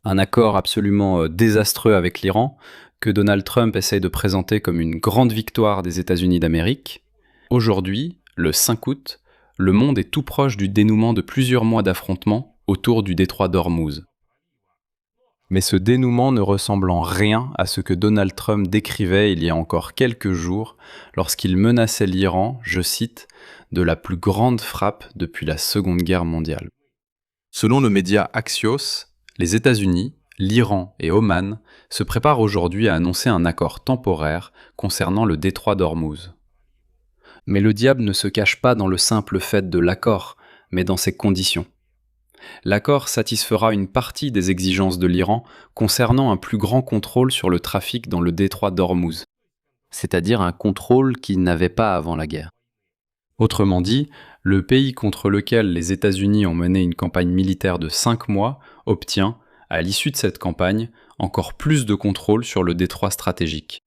Un accord absolument désastreux avec l'Iran, que Donald Trump essaye de présenter comme une grande victoire des États-Unis d'Amérique. Aujourd'hui, le 5 août, le monde est tout proche du dénouement de plusieurs mois d'affrontements autour du détroit d'Ormuz. Mais ce dénouement ne ressemble en rien à ce que Donald Trump décrivait il y a encore quelques jours lorsqu'il menaçait l'Iran, je cite, de la plus grande frappe depuis la Seconde Guerre mondiale. Selon le média Axios, les États-Unis, l'Iran et Oman se préparent aujourd'hui à annoncer un accord temporaire concernant le détroit d'Ormuz. Mais le diable ne se cache pas dans le simple fait de l'accord, mais dans ses conditions. L'accord satisfera une partie des exigences de l'Iran concernant un plus grand contrôle sur le trafic dans le détroit d'Ormuz, c'est-à-dire un contrôle qu'il n'avait pas avant la guerre. Autrement dit, le pays contre lequel les États-Unis ont mené une campagne militaire de 5 mois obtient, à l'issue de cette campagne, encore plus de contrôle sur le détroit stratégique.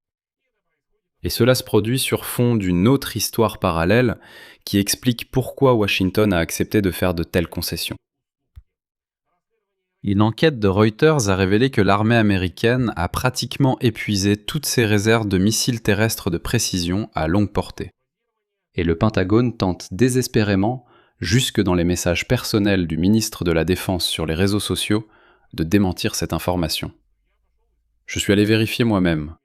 Et cela se produit sur fond d'une autre histoire parallèle qui explique pourquoi Washington a accepté de faire de telles concessions. Une enquête de Reuters a révélé que l'armée américaine a pratiquement épuisé toutes ses réserves de missiles terrestres de précision à longue portée. Et le Pentagone tente désespérément, jusque dans les messages personnels du ministre de la Défense sur les réseaux sociaux, de démentir cette information. Je suis allé vérifier moi-même,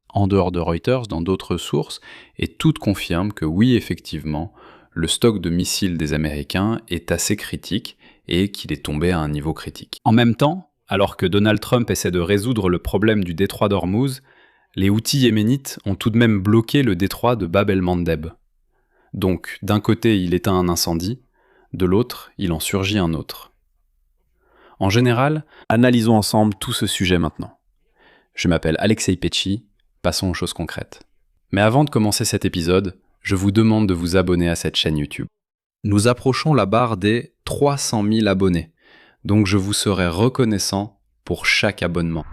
en dehors de Reuters, dans d'autres sources, et toutes confirment que oui, effectivement, le stock de missiles des Américains est assez critique et qu'il est tombé à un niveau critique. En même temps, alors que Donald Trump essaie de résoudre le problème du détroit d'Ormuz, les Houthis yéménites ont tout de même bloqué le détroit de Bab el-Mandeb. Donc, d'un côté, il éteint un incendie, de l'autre, il en surgit un autre. En général, analysons ensemble tout ce sujet maintenant. Je m'appelle Alexei Petchy, passons aux choses concrètes. Mais avant de commencer cet épisode, je vous demande de vous abonner à cette chaîne YouTube. Nous approchons la barre des 300 000 abonnés, donc je vous serai reconnaissant pour chaque abonnement.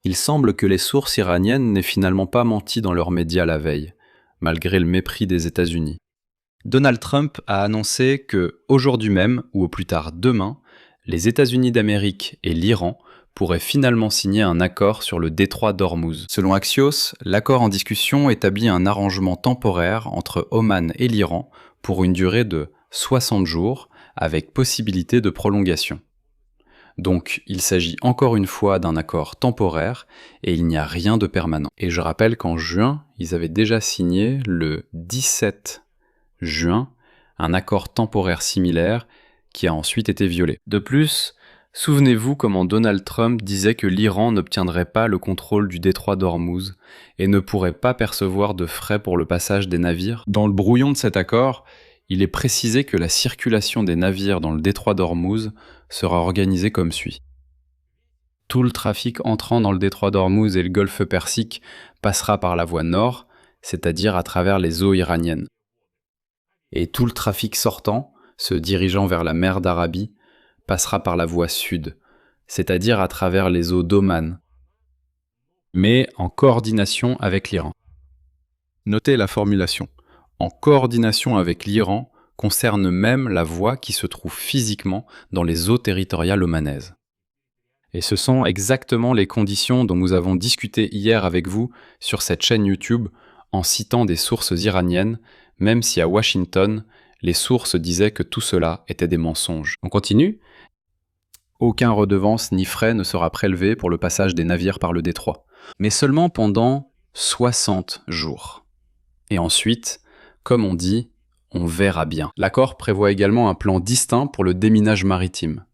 Il semble que les sources iraniennes n'aient finalement pas menti dans leurs médias la veille, malgré le mépris des États-Unis. Donald Trump a annoncé que, aujourd'hui même, ou au plus tard demain, les États-Unis d'Amérique et l'Iran pourraient finalement signer un accord sur le détroit d'Ormuz. Selon Axios, l'accord en discussion établit un arrangement temporaire entre Oman et l'Iran pour une durée de 60 jours, avec possibilité de prolongation. Donc, il s'agit encore une fois d'un accord temporaire et il n'y a rien de permanent. Et je rappelle qu'en juin, ils avaient déjà signé le 17 juin un accord temporaire similaire qui a ensuite été violé. De plus, souvenez-vous comment Donald Trump disait que l'Iran n'obtiendrait pas le contrôle du détroit d'Ormuz et ne pourrait pas percevoir de frais pour le passage des navires. Dans le brouillon de cet accord, il est précisé que la circulation des navires dans le détroit d'Ormuz sera organisée comme suit. Tout le trafic entrant dans le détroit d'Ormuz et le golfe Persique passera par la voie nord, c'est-à-dire à travers les eaux iraniennes. Et tout le trafic sortant, se dirigeant vers la mer d'Arabie, passera par la voie sud, c'est-à-dire à travers les eaux d'Oman, mais en coordination avec l'Iran. Notez la formulation. En coordination avec l'Iran concerne même la voie qui se trouve physiquement dans les eaux territoriales omanaises. Et ce sont exactement les conditions dont nous avons discuté hier avec vous sur cette chaîne YouTube en citant des sources iraniennes, même si à Washington, les sources disaient que tout cela était des mensonges. On continue ? Aucun redevance ni frais ne sera prélevé pour le passage des navires par le détroit, mais seulement pendant 60 jours. Et ensuite, comme on dit, on verra bien. L'accord prévoit également un plan distinct pour le déminage maritime.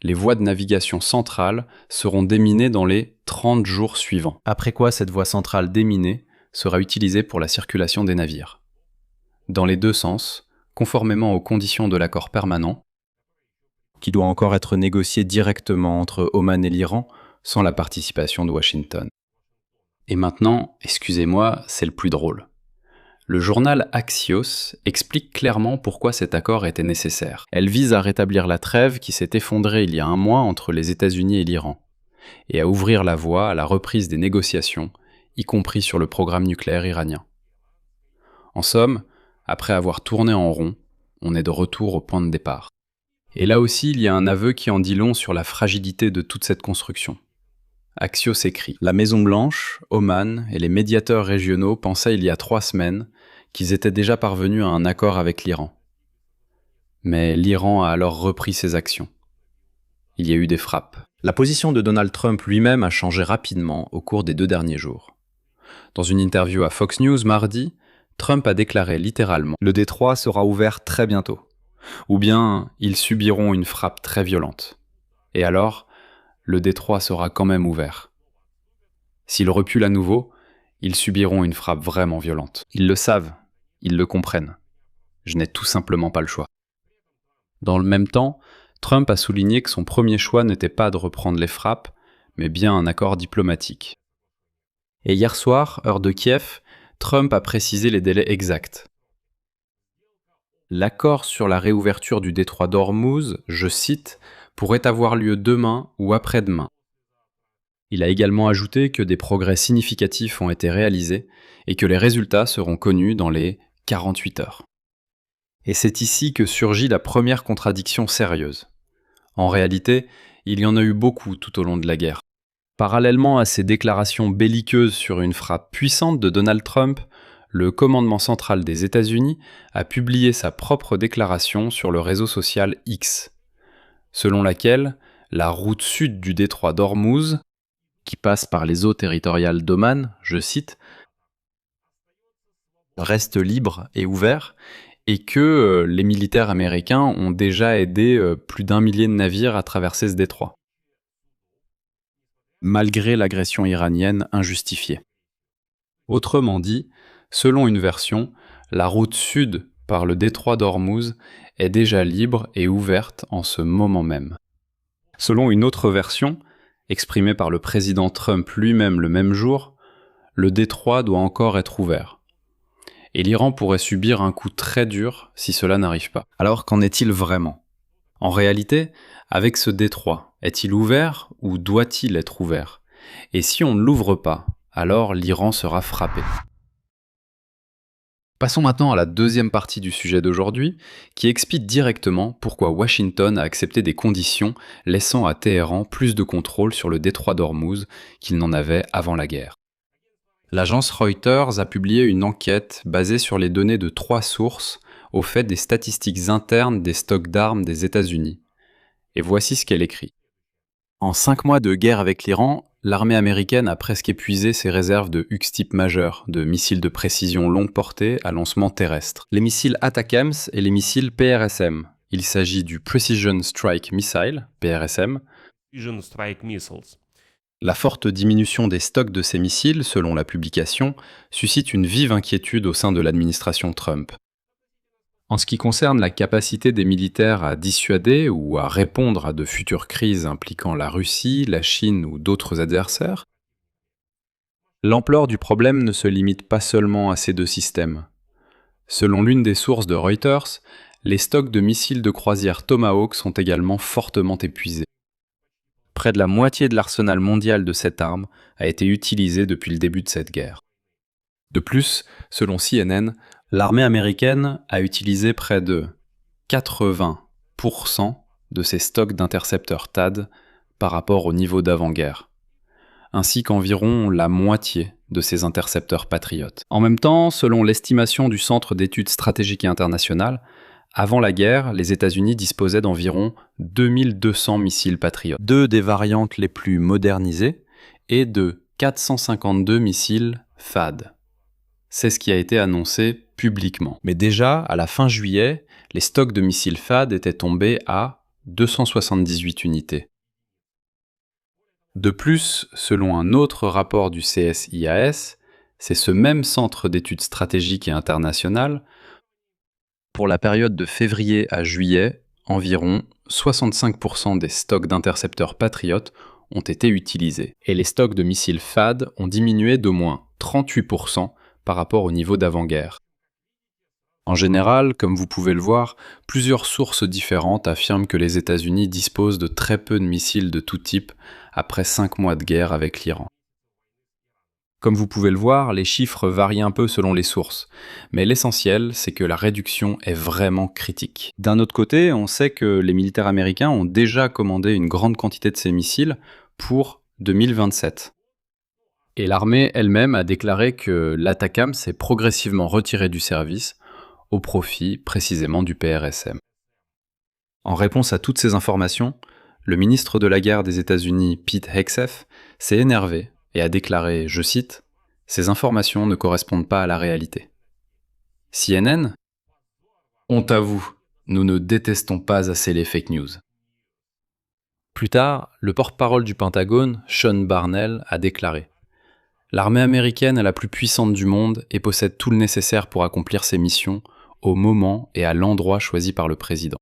Les voies de navigation centrales seront déminées dans les 30 jours suivants. Après quoi, cette voie centrale déminée sera utilisée pour la circulation des navires. Dans les deux sens, conformément aux conditions de l'accord permanent, qui doit encore être négocié directement entre Oman et l'Iran, sans la participation de Washington. Et maintenant, excusez-moi, c'est le plus drôle. Le journal Axios explique clairement pourquoi cet accord était nécessaire. Elle vise à rétablir la trêve qui s'est effondrée il y a un mois entre les États-Unis et l'Iran, et à ouvrir la voie à la reprise des négociations, y compris sur le programme nucléaire iranien. En somme, après avoir tourné en rond, on est de retour au point de départ. Et là aussi, il y a un aveu qui en dit long sur la fragilité de toute cette construction. Axios écrit « La Maison-Blanche, Oman et les médiateurs régionaux pensaient il y a 3 semaines qu'ils étaient déjà parvenus à un accord avec l'Iran. Mais l'Iran a alors repris ses actions. Il y a eu des frappes. La position de Donald Trump lui-même a changé rapidement au cours des 2 derniers jours. Dans une interview à Fox News mardi, Trump a déclaré littéralement « Le détroit sera ouvert très bientôt ». Ou bien « Ils subiront une frappe très violente ». Et alors, le détroit sera quand même ouvert. S'ils reculent à nouveau, ils subiront une frappe vraiment violente. Ils le savent, ils le comprennent. Je n'ai tout simplement pas le choix. Dans le même temps, Trump a souligné que son premier choix n'était pas de reprendre les frappes, mais bien un accord diplomatique. Et hier soir, heure de Kiev, Trump a précisé les délais exacts. L'accord sur la réouverture du détroit d'Ormuz, je cite, pourrait avoir lieu demain ou après-demain. Il a également ajouté que des progrès significatifs ont été réalisés et que les résultats seront connus dans les 48 heures. Et c'est ici que surgit la première contradiction sérieuse. En réalité, il y en a eu beaucoup tout au long de la guerre. Parallèlement à ces déclarations belliqueuses sur une frappe puissante de Donald Trump, le commandement central des États-Unis a publié sa propre déclaration sur le réseau social X, selon laquelle la route sud du détroit d'Ormuz, qui passe par les eaux territoriales d'Oman, je cite, reste libre et ouvert, et que les militaires américains ont déjà aidé plus d'1 millier de navires à traverser ce détroit, malgré l'agression iranienne injustifiée. Autrement dit, selon une version, la route sud par le détroit d'Ormuz est déjà libre et ouverte en ce moment même. Selon une autre version, exprimée par le président Trump lui-même le même jour, le détroit doit encore être ouvert. Et l'Iran pourrait subir un coup très dur si cela n'arrive pas. Alors qu'en est-il vraiment ? En réalité, avec ce détroit, est-il ouvert ou doit-il être ouvert ? Et si on ne l'ouvre pas, alors l'Iran sera frappé. Passons maintenant à la deuxième partie du sujet d'aujourd'hui, qui explique directement pourquoi Washington a accepté des conditions laissant à Téhéran plus de contrôle sur le détroit d'Ormuz qu'il n'en avait avant la guerre. L'agence Reuters a publié une enquête basée sur les données de 3 sources au fait des statistiques internes des stocks d'armes des États-Unis. Et voici ce qu'elle écrit. En 5 mois de guerre avec l'Iran, l'armée américaine a presque épuisé ses réserves de Hux-type majeur, de missiles de précision longue portée à lancement terrestre. Les missiles ATACMS et les missiles PRSM. Il s'agit du Precision Strike Missile, PRSM. La forte diminution des stocks de ces missiles, selon la publication, suscite une vive inquiétude au sein de l'administration Trump. En ce qui concerne la capacité des militaires à dissuader ou à répondre à de futures crises impliquant la Russie, la Chine ou d'autres adversaires, l'ampleur du problème ne se limite pas seulement à ces 2 systèmes. Selon l'une des sources de Reuters, les stocks de missiles de croisière Tomahawk sont également fortement épuisés. Près de la moitié de l'arsenal mondial de cette arme a été utilisé depuis le début de cette guerre. De plus, selon CNN, l'armée américaine a utilisé près de 80% de ses stocks d'intercepteurs THAAD par rapport au niveau d'avant-guerre, ainsi qu'environ la moitié de ses intercepteurs Patriot. En même temps, selon l'estimation du Centre d'études stratégiques et internationales, avant la guerre, les États-Unis disposaient d'environ 2200 missiles Patriot, 2 des variantes les plus modernisées, et de 452 missiles THAAD. C'est ce qui a été annoncé publiquement. Mais déjà, à la fin juillet, les stocks de missiles THAAD étaient tombés à 278 unités. De plus, selon un autre rapport du CSIAS, c'est ce même centre d'études stratégiques et internationales, pour la période de février à juillet, environ 65% des stocks d'intercepteurs Patriot ont été utilisés. Et les stocks de missiles THAAD ont diminué d'au moins 38% par rapport au niveau d'avant-guerre. En général, comme vous pouvez le voir, plusieurs sources différentes affirment que les États-Unis disposent de très peu de missiles de tout type après 5 mois de guerre avec l'Iran. Comme vous pouvez le voir, les chiffres varient un peu selon les sources, mais l'essentiel, c'est que la réduction est vraiment critique. D'un autre côté, on sait que les militaires américains ont déjà commandé une grande quantité de ces missiles pour 2027. Et l'armée elle-même a déclaré que l'ATACMS s'est progressivement retiré du service au profit précisément du PRSM. En réponse à toutes ces informations, le ministre de la Guerre des États-Unis, Pete Hegseth, s'est énervé et a déclaré, je cite, « Ces informations ne correspondent pas à la réalité. » CNN ? Honte à vous, nous ne détestons pas assez les fake news. Plus tard, le porte-parole du Pentagone, Sean Barnell, a déclaré « L'armée américaine est la plus puissante du monde et possède tout le nécessaire pour accomplir ses missions au moment et à l'endroit choisi par le président.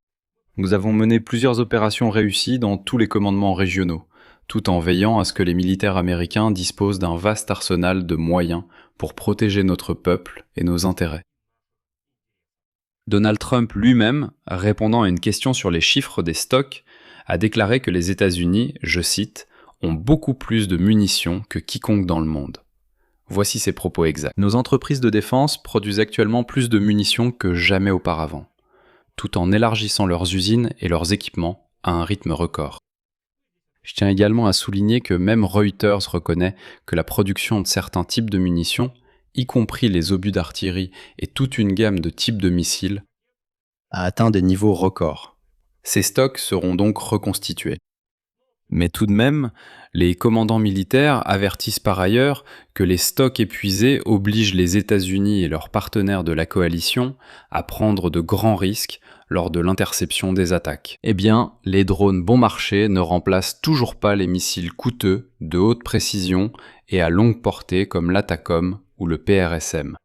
Nous avons mené plusieurs opérations réussies dans tous les commandements régionaux, tout en veillant à ce que les militaires américains disposent d'un vaste arsenal de moyens pour protéger notre peuple et nos intérêts. » Donald Trump lui-même, répondant à une question sur les chiffres des stocks, a déclaré que les États-Unis, je cite, « ont beaucoup plus de munitions que quiconque dans le monde. » Voici ses propos exacts. Nos entreprises de défense produisent actuellement plus de munitions que jamais auparavant, tout en élargissant leurs usines et leurs équipements à un rythme record. Je tiens également à souligner que même Reuters reconnaît que la production de certains types de munitions, y compris les obus d'artillerie et toute une gamme de types de missiles, a atteint des niveaux records. Ces stocks seront donc reconstitués. Mais tout de même, les commandants militaires avertissent par ailleurs que les stocks épuisés obligent les États-Unis et leurs partenaires de la coalition à prendre de grands risques lors de l'interception des attaques. Eh bien, les drones bon marché ne remplacent toujours pas les missiles coûteux, de haute précision et à longue portée comme l'ATACMS ou le PRSM,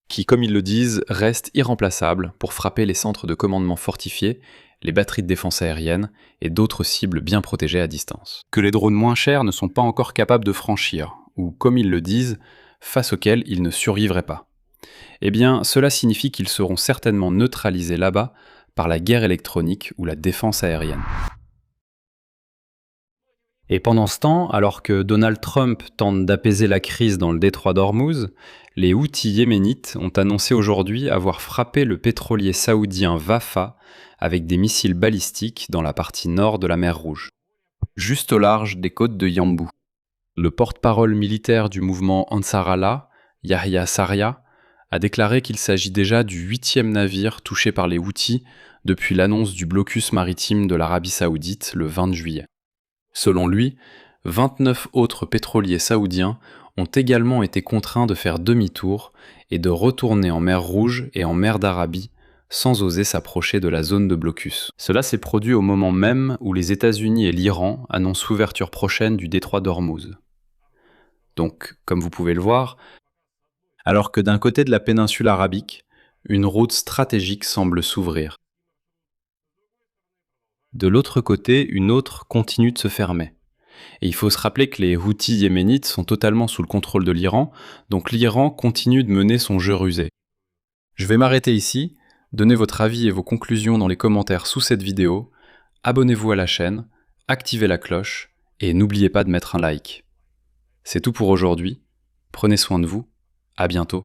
qui, comme ils le disent, restent irremplaçables pour frapper les centres de commandement fortifiés, les batteries de défense aérienne et d'autres cibles bien protégées à distance. Que les drones moins chers ne sont pas encore capables de franchir, ou comme ils le disent, face auxquels ils ne survivraient pas. Eh bien, cela signifie qu'ils seront certainement neutralisés là-bas par la guerre électronique ou la défense aérienne. Et pendant ce temps, alors que Donald Trump tente d'apaiser la crise dans le détroit d'Ormuz, les Houthis yéménites ont annoncé aujourd'hui avoir frappé le pétrolier saoudien Wafa avec des missiles balistiques dans la partie nord de la mer Rouge, juste au large des côtes de Yambou. Le porte-parole militaire du mouvement Ansar Allah, Yahya Saria, a déclaré qu'il s'agit déjà du 8e navire touché par les Houthis depuis l'annonce du blocus maritime de l'Arabie Saoudite le 20 juillet. Selon lui, 29 autres pétroliers saoudiens ont également été contraints de faire demi-tour et de retourner en mer Rouge et en mer d'Arabie sans oser s'approcher de la zone de blocus. Cela s'est produit au moment même où les États-Unis et l'Iran annoncent l'ouverture prochaine du détroit d'Ormuz. Donc, comme vous pouvez le voir, alors que d'un côté de la péninsule arabique, une route stratégique semble s'ouvrir. De l'autre côté, une autre continue de se fermer. Et il faut se rappeler que les Houthis yéménites sont totalement sous le contrôle de l'Iran, donc l'Iran continue de mener son jeu rusé. Je vais m'arrêter ici, donnez votre avis et vos conclusions dans les commentaires sous cette vidéo, abonnez-vous à la chaîne, activez la cloche, et n'oubliez pas de mettre un like. C'est tout pour aujourd'hui, prenez soin de vous, à bientôt.